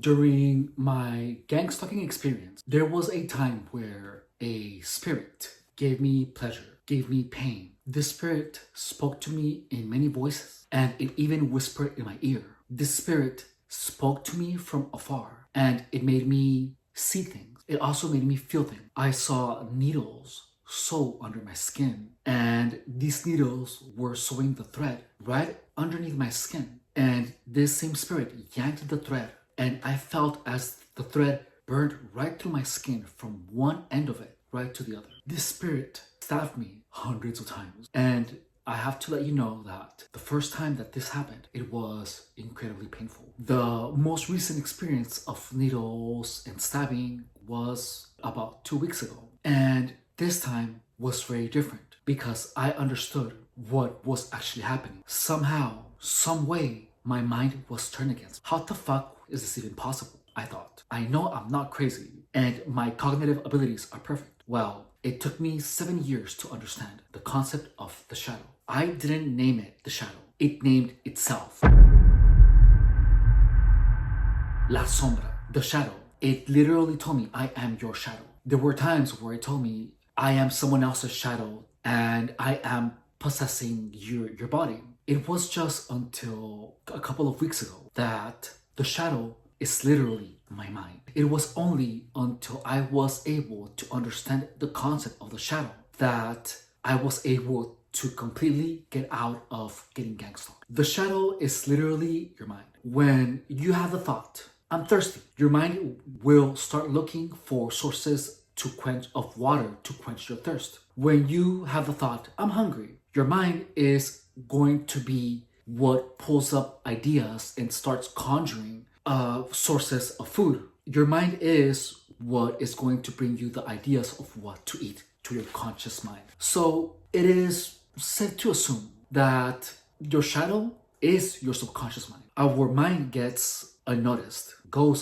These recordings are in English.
During my gang stalking experience, there was a time where a spirit gave me pleasure, gave me pain. This spirit spoke to me in many voices, and it even whispered in my ear. This spirit spoke to me from afar, and it made me see things. It also made me feel things. I saw needles sew under my skin, and these needles were sewing the thread right underneath my skin. And this same spirit yanked the thread, and I felt as the thread burned right through my skin from one end of it right to the other. This spirit stabbed me hundreds of times, and I have to let you know that the first time that this happened, it was incredibly painful. The most recent experience of needles and stabbing was about 2 weeks ago, and this time was very different because I understood what was actually happening. Somehow, some way, my mind was turned against me. How the fuck is this even possible? I thought. I know I'm not crazy and my cognitive abilities are perfect. Well, it took me 7 years to understand the concept of the shadow. I didn't name it the shadow. It named itself. La Sombra, the shadow. It literally told me, I am your shadow. There were times where it told me, I am someone else's shadow and I am possessing your body. It was just until a couple of weeks ago that the shadow is literally my mind. It was only until I was able to understand the concept of the shadow that I was able to completely get out of getting gang stalked. The shadow is literally your mind. When you have the thought, I'm thirsty, your mind will start looking for sources of water to quench your thirst. When you have the thought, I'm hungry, your mind is going to be what pulls up ideas and starts conjuring sources of food. Your mind is what is going to bring you the ideas of what to eat to your conscious mind. So it is safe to assume that your shadow is your subconscious mind. Our mind goes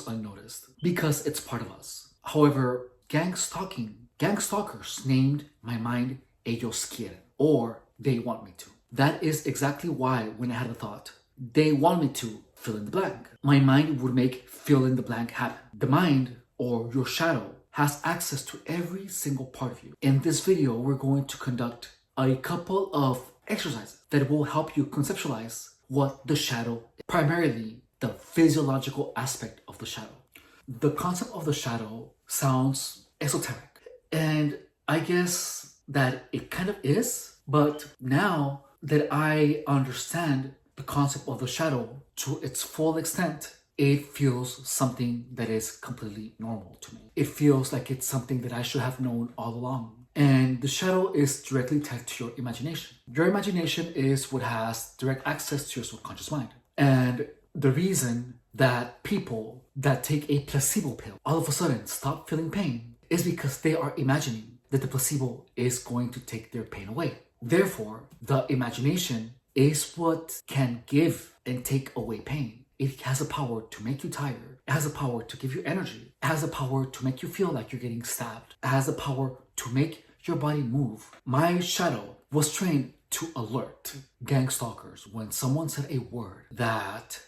unnoticed because it's part of us. However, gang stalkers named my mind ellos quieren, or they want me to. That is exactly why when I had a thought, they want me to fill in the blank. My mind would make fill in the blank happen. The mind, or your shadow, has access to every single part of you. In this video, we're going to conduct a couple of exercises that will help you conceptualize what the shadow is. Primarily, the physiological aspect of the shadow. The concept of the shadow sounds esoteric, and I guess that it kind of is, but now that I understand the concept of the shadow to its full extent, it feels something that is completely normal to me. It feels like it's something that I should have known all along. And the shadow is directly tied to your imagination. Your imagination is what has direct access to your subconscious mind. And the reason that people that take a placebo pill all of a sudden stop feeling pain is because they are imagining that the placebo is going to take their pain away. Therefore, the imagination is what can give and take away pain. It has a power to make you tired. It has a power to give you energy. It has a power to make you feel like you're getting stabbed. It has a power to make your body move. My shadow was trained to alert gang stalkers when someone said a word that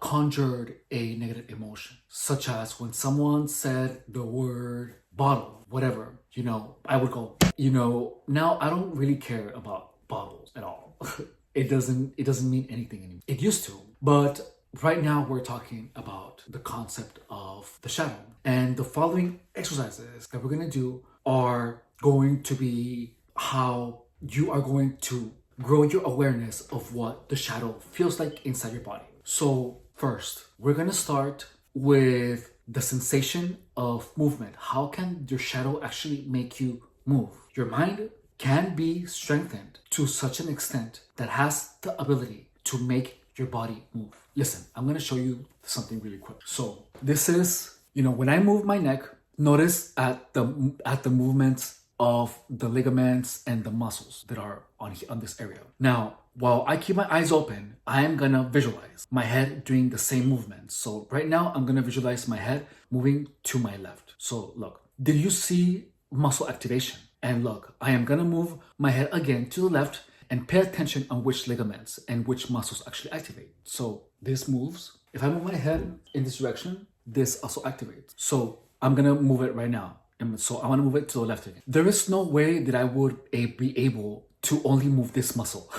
conjured a negative emotion, such as when someone said the word bottle, whatever, I would go, now I don't really care about bottles at all. It doesn't mean anything anymore. It used to, but right now we're talking about the concept of the shadow. And the following exercises that we're going to do are going to be how you are going to grow your awareness of what the shadow feels like inside your body. So first, we're going to start with the sensation of movement. How can your shadow actually make you move? Your mind can be strengthened to such an extent that has the ability to make your body move. Listen, I'm going to show you something really quick. So this is, when I move my neck, notice at the movements of the ligaments and the muscles that are on this area. Now, while I keep my eyes open, I am gonna visualize my head doing the same movement. So right now, I'm gonna visualize my head moving to my left. So look, did you see muscle activation? And look, I am gonna move my head again to the left and pay attention on which ligaments and which muscles actually activate. So this moves if I move my head in this direction, this also activates. So I'm gonna move it right now. And so I wanna move it to the left again. There is no way that I would be able to only move this muscle.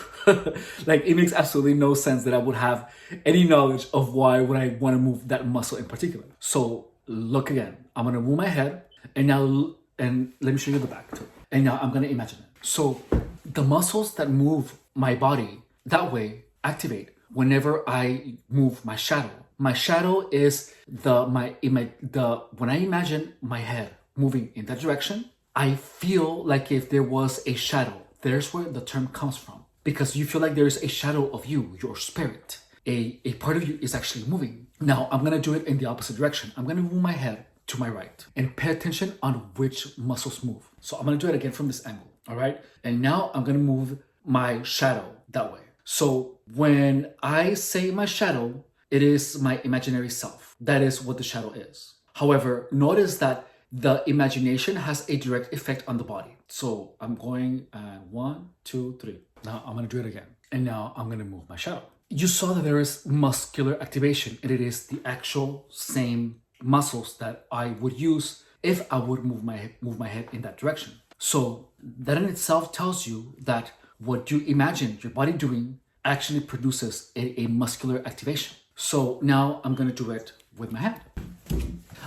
Like, it makes absolutely no sense that I would have any knowledge of why would I wanna move that muscle in particular. So look again, I'm gonna move my head and now, and let me show you the back too. And now I'm gonna imagine it. So the muscles that move my body that way activate whenever I move my shadow. My shadow is when I imagine my head moving in that direction, I feel like if there was a shadow. There's where the term comes from. Because you feel like there's a shadow of you, your spirit. A part of you is actually moving. Now I'm gonna do it in the opposite direction. I'm gonna move my head to my right and pay attention on which muscles move. So I'm gonna do it again from this angle, all right? And now I'm gonna move my shadow that way. So when I say my shadow, it is my imaginary self. That is what the shadow is. However, notice that the imagination has a direct effect on the body. So I'm going 1, 2, 3. Now I'm gonna do it again. And now I'm gonna move my shadow. You saw that there is muscular activation, and it is the actual same muscles that I would use if I would move my head in that direction. So that in itself tells you that what you imagine your body doing actually produces a muscular activation. So now I'm gonna do it with my hand.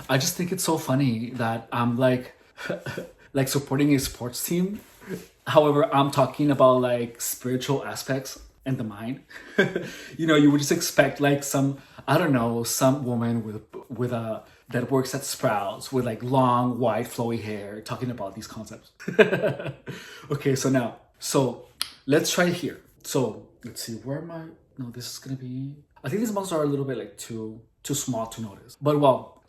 I just think it's so funny that I'm like supporting a sports team. However, I'm talking about like spiritual aspects and the mind. You would just expect like some woman with a that works at Sprouts with like long, white, flowy hair talking about these concepts. Okay, so let's try it here. So let's see, where am I? No, this is gonna be, I think these muscles are a little bit like too small to notice. But well,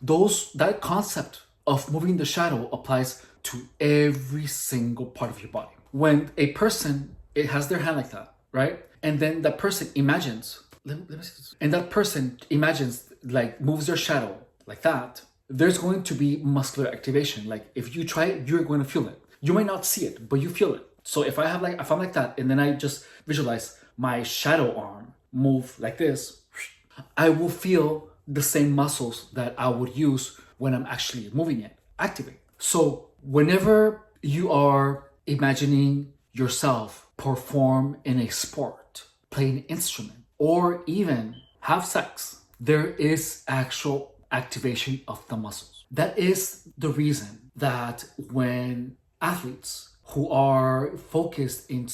that concept of moving the shadow applies to every single part of your body. When a person, it has their hand like that, right? And then that person imagines, let me see this. And that person imagines, like moves their shadow like that, there's going to be muscular activation. Like if you try it, you're going to feel it. You might not see it, but you feel it. So if I'm like that, and then I just visualize my shadow arm move like this, I will feel the same muscles that I would use when I'm actually moving it activate. So whenever you are imagining yourself perform in a sport, play an instrument, or even have sex, there is actual activation of the muscles. That is the reason that when athletes who are focused in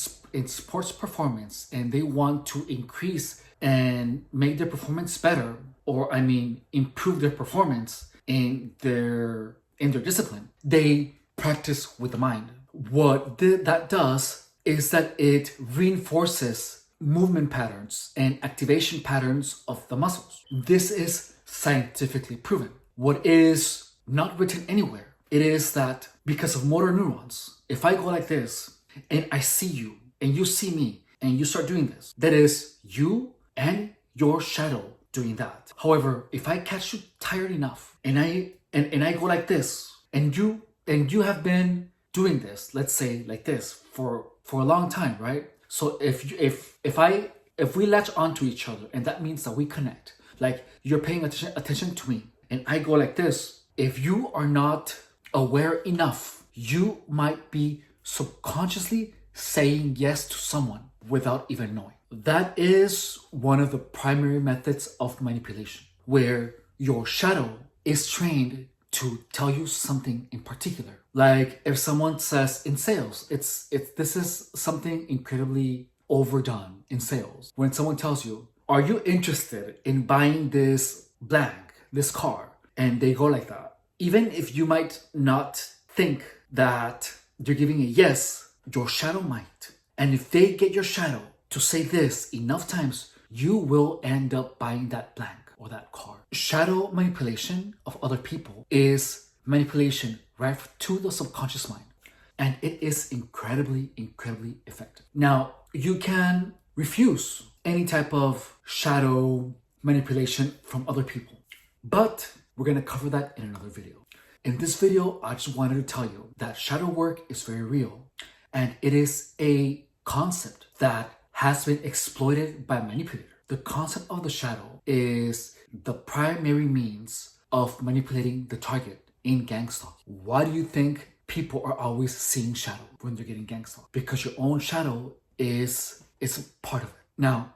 sports performance and they want to increase and make their performance better, or improve their performance in their discipline, they practice with the mind. What that does is that it reinforces movement patterns and activation patterns of the muscles. This is scientifically proven. What is not written anywhere, it is that because of motor neurons, if I go like this and I see you and you see me and you start doing this, that is you and your shadow doing that. However, if I catch you tired enough and I go like this and you have been doing this, let's say like this for a long time, right? So if we latch onto each other, and that means that we connect, like you're paying attention to me and I go like this, if you are not aware enough, you might be subconsciously saying yes to someone without even knowing. That is one of the primary methods of manipulation, where your shadow is trained to tell you something in particular. Like if someone says in sales, this is something incredibly overdone in sales. When someone tells you, are you interested in buying this car? And they go like that. Even if you might not think that you're giving a yes, your shadow might. And if they get your shadow to say this enough times, you will end up buying that blank or that car. Shadow manipulation of other people is manipulation right to the subconscious mind. And it is incredibly, incredibly effective. Now, you can refuse any type of shadow manipulation from other people, but we're going to cover that in another video. In this video, I just wanted to tell you that shadow work is very real, and it is a concept that has been exploited by manipulators. The concept of the shadow is the primary means of manipulating the target in gang stalking. Why do you think people are always seeing shadow when they're getting gang stalked? Because your own shadow is part of it. Now,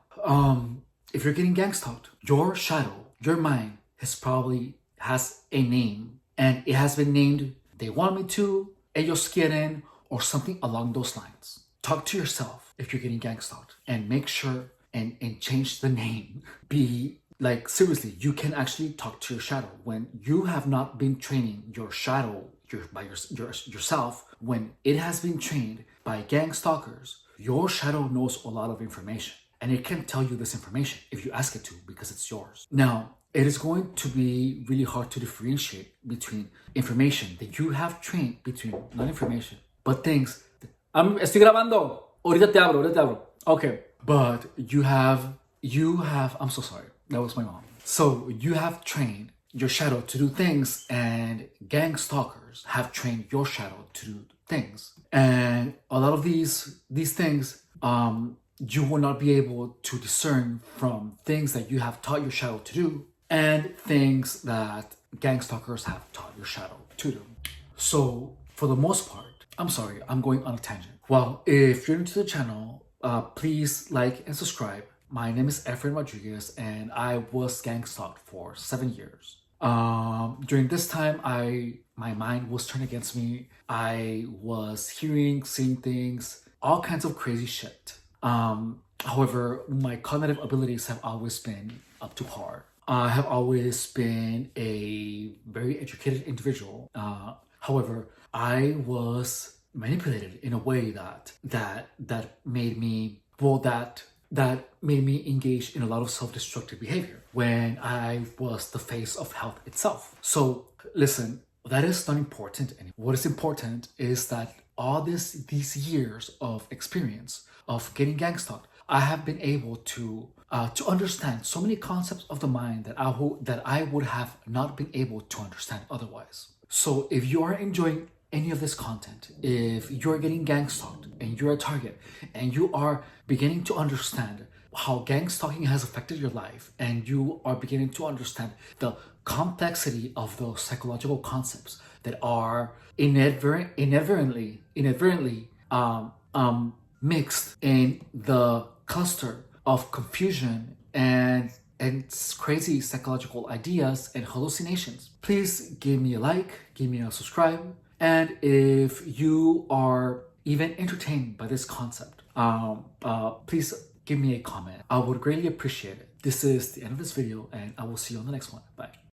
if you're getting gang stalked, your shadow, your mind has a name, and it has been named "They Want Me To," "Ellos Quieren," or something along those lines. Talk to yourself if you're getting gang stalked, and make sure and change the name. Be like, seriously, you can actually talk to your shadow when you have not been training your shadow yourself. When it has been trained by gang stalkers, your shadow knows a lot of information, and it can tell you this information if you ask it to, because it's yours. Now, it is going to be really hard to differentiate between information that you have trained, between not information, but things. Estoy grabando. Ahorita te abro. Okay. But you have, I'm so sorry. That was my mom. So you have trained your shadow to do things, and gang stalkers have trained your shadow to do things. And a lot of these things, you will not be able to discern from things that you have taught your shadow to do and things that gang stalkers have taught your shadow to do. So for the most part, I'm sorry, I'm going on a tangent. Well, if you're new to the channel, please like and subscribe. My name is Efrain Rodriguez, and I was gang stalked for 7 years. During this time, my mind was turned against me. I was hearing, seeing things, all kinds of crazy shit. However, my cognitive abilities have always been up to par. I have always been a very educated individual. However, I was manipulated in a way that made me engage in a lot of self-destructive behavior when I was the face of health itself. So listen, that is not important anymore. What is important is that all these years of experience of getting gang stalked, I have been able to understand so many concepts of the mind that I would have not been able to understand otherwise. So if you are enjoying any of this content, if you're getting gang stalked and you're a target, and you are beginning to understand how gang stalking has affected your life, and you are beginning to understand the complexity of those psychological concepts that are inadvertently mixed in the cluster of confusion and crazy psychological ideas and hallucinations, please give me a like, give me a subscribe. And if you are even entertained by this concept, please give me a comment. I would greatly appreciate it. This is the end of this video, and I will see you on the next one. Bye.